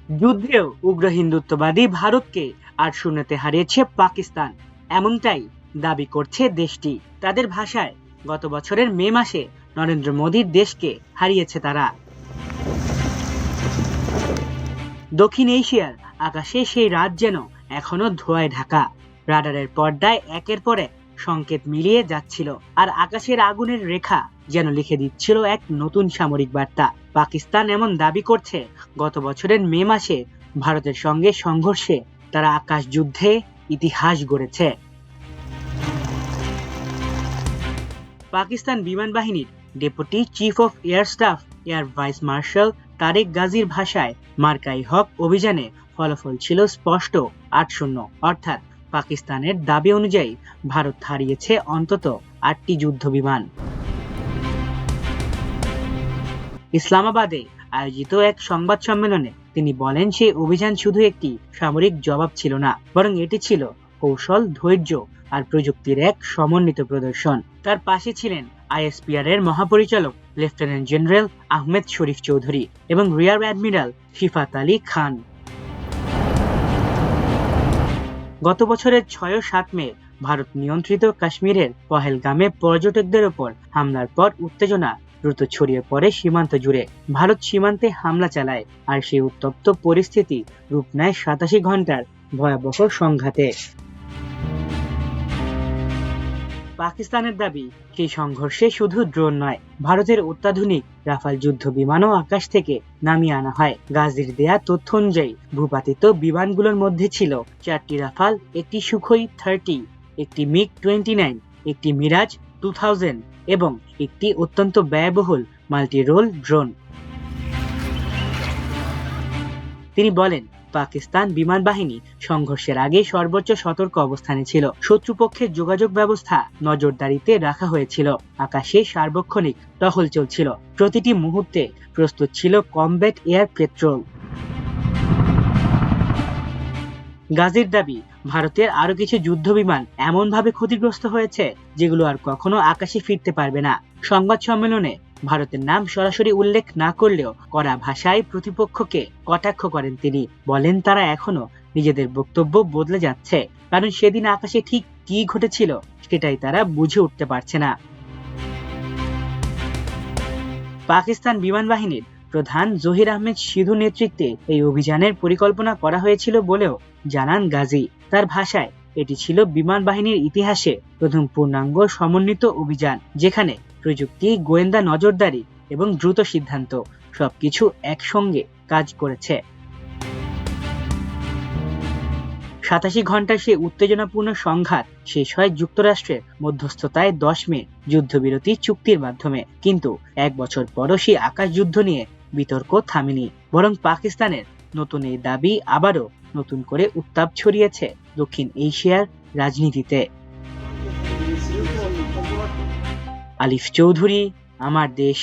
যুদ্ধেও উগ্র হিন্দুত্ববাদী ভারতকে ৮-০তে হারিয়েছে পাকিস্তান, এমনটাই দাবি করছে দেশটি। তাদের ভাষায় গত বছরের মে মাসে নরেন্দ্র মোদীর দেশকে হারিয়েছে তারা। দক্ষিণ এশিয়ার আকাশে সেই রাত যেন এখনো ধোঁয়ায় ঢাকা। রাডারের পর্দায় একের পর এক সংকেত মিলিয়ে যাচ্ছিল, আর আকাশের আগুনের রেখা যেন লিখে দিচ্ছিল এক নতুন সামরিক বার্তা। পাকিস্তান এমন দাবি করছে, গত বছরের মে মাসে ভারতের সঙ্গে সংঘর্ষে তারা আকাশ যুদ্ধে ইতিহাস গড়েছে। পাকিস্তান বিমান বাহিনীর deputy chief of air staff air vice marshal Tarek গাজীর ভাষায়, মার্কাই হক অভিযানে ফলাফল ছিল স্পষ্ট ৮-০, অর্থাৎ পাকিস্তানের দাবি অনুযায়ী ভারত হারিয়েছে অন্তত ৮টি যুদ্ধ বিমান। ইসলামাবাদে আয়োজিত এক সংবাদ সম্মেলনে তিনি বলেন, সেই অভিযান শুধু একটি সামরিক জবাব ছিল না, বরং এটি ছিল কৌশল, ধৈর্য আর প্রযুক্তির এক সমন্বিত প্রদর্শন। তার পাশে ছিলেন আইএসপিআর এর মহাপরিচালক লেফটেন্যান্ট জেনারেল আহমেদ শরীফ চৌধুরী এবং রিয়ার অ্যাডমিরাল শিফাত আলী খান। গত বছরের ৬ ও ৭ মে ভারত নিয়ন্ত্রিত কাশ্মীরের পহেলগামে পর্যটকদের ওপর হামলার পর উত্তেজনা দ্রুত ছড়িয়ে পড়ে সীমান্ত জুড়ে। ভারত সীমান্তে হামলা চালায়, আর সেই উত্তপ্ত পরিস্থিতি রূপ নেয় ৮৭ ঘন্টার ভয়াবহ সংঘাতে। পাকিস্তানের দাবি, সেই সংঘর্ষে শুধু ড্রোন নয়, ভারতের অত্যাধুনিক রাফাল যুদ্ধ বিমানও আকাশ থেকে নামিয়ে আনা হয়। গাজীর দেয়া তথ্য অনুযায়ী ভূপাতিত বিমানগুলোর মধ্যে ছিল ৪টি রাফাল, একটি সুখোই 30, একটি মিগ 29, একটি মিরাজ 2000 এবং একটি অত্যন্ত ব্যয়বহুল মাল্টি রোল ড্রোন। তিনি বলেন, পাকিস্তান বিমান বাহিনী সংঘর্ষের আগে সর্বোচ্চ সতর্ক অবস্থানে ছিল। শত্রুপক্ষের যোগাযোগ ব্যবস্থা নজরদারিতে রাখা হয়েছিল, আকাশে সার্বক্ষণিক টহল চলছিল, প্রতিটি মুহূর্তে প্রস্তুত ছিল কমব্যাট এয়ার পেট্রোল। গাজীর দাবি, ভারতের আরো কিছু যুদ্ধ বিমান এমনভাবে ক্ষতিগ্রস্ত হয়েছে যেগুলো আর কখনো আকাশে ফিরতে পারবে না। সংবাদ সম্মেলনে ভারতের নাম সরাসরি উল্লেখ না করলেও কড়া ভাষায় প্রতিপক্ষকে কটাক্ষ করেন তিনি। বলেন, তারা এখনো নিজেদের বক্তব্য বদলে যাচ্ছে, কারণ সেদিন আকাশে ঠিক কি ঘটেছিল সেটাই তারা বুঝে উঠতে পারছে না। পাকিস্তান বিমান বাহিনীর প্রধান জহির আহমেদ সিধু নেতৃত্বে এই অভিযানের পরিকল্পনা করা হয়েছিল বলেও জানান গাজী। তার ভাষায়, এটি ছিল বিমান বাহিনীর ইতিহাসে প্রথম পূর্ণাঙ্গ সমন্বিত অভিযান, যেখানে প্রযুক্তি, গোয়েন্দা নজরদারি এবং দ্রুত সিদ্ধান্ত সবকিছু একসঙ্গে কাজ করেছে। ৮৭ ঘন্টার সেই উত্তেজনাপূর্ণ সংঘাত শেষ হয় যুক্তরাষ্ট্রের মধ্যস্থতায় ১০ মে যুদ্ধবিরতি চুক্তির মাধ্যমে। কিন্তু ১ বছর পরও সেই আকাশ যুদ্ধ নিয়ে বিতর্ক থামেনি, বরং পাকিস্তানের নতুন এই দাবি আবারও নতুন করে উত্তাপ ছড়িয়েছে দক্ষিণ এশিয়ার রাজনীতিতে। আলিফ চৌধুরী, আমার দেশ।